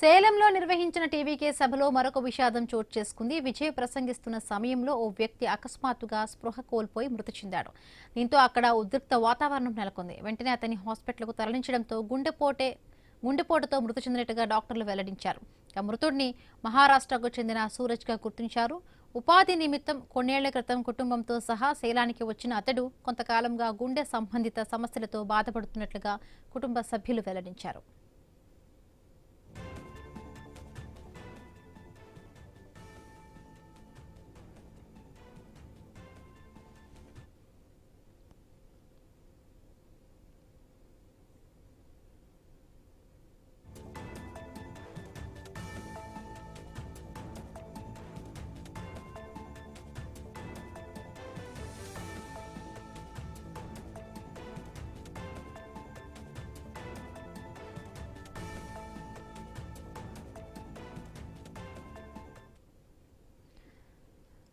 సేలంలో నిర్వహించిన టీవీకే సభలో మరొక విషాదం చోటు చేసుకుంది. విజయ్ ప్రసంగిస్తున్న సమయంలో ఓ వ్యక్తి అకస్మాత్తుగా స్పృహ కోల్పోయి మృతి చెందాడు. దీంతో అక్కడ ఉద్రిక్త వాతావరణం నెలకొంది. వెంటనే అతన్ని హాస్పిటల్కు తరలించడంతో గుండెపోటుతో మృతి చెందినట్టుగా డాక్టర్లు వెల్లడించారు. మృతుడిని మహారాష్ట్రకు చెందిన సూరజ్గా గుర్తించారు. ఉపాధి నిమిత్తం కొన్నేళ్ల క్రితం కుటుంబంతో సహా సేలానికి వచ్చిన అతడు కొంతకాలంగా గుండె సంబంధిత సమస్యలతో బాధపడుతున్నట్లుగా కుటుంబ సభ్యులు వెల్లడించారు.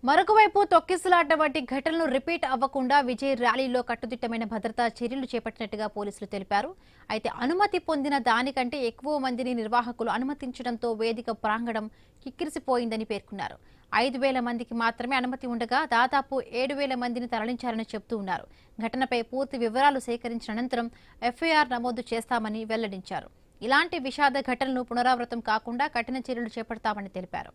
మరొకవైపు తొక్కిసలాట వంటి ఘటనలు రిపీట్ అవ్వకుండా విజయ్ ర్యాలీలో కట్టుదిట్టమైన భద్రతా చర్యలు చేపట్టినట్టుగా పోలీసులు తెలిపారు. అయితే అనుమతి పొందిన దానికంటే ఎక్కువ మందిని నిర్వాహకులు అనుమతించడంతో వేదిక ప్రాంగణం కిక్కిరిసిపోయిందని పేర్కొన్నారు. 5,000 మందికి మాత్రమే అనుమతి ఉండగా దాదాపు 7,000 మందిని తరలించారని చెబుతూ ఉన్నారు. ఘటనపై పూర్తి వివరాలు సేకరించిన అనంతరం ఎఫ్ఐఆర్ నమోదు చేస్తామని వెల్లడించారు. ఇలాంటి విషాద ఘటనలు పునరావృతం కాకుండా కఠిన చర్యలు చేపడతామని తెలిపారు.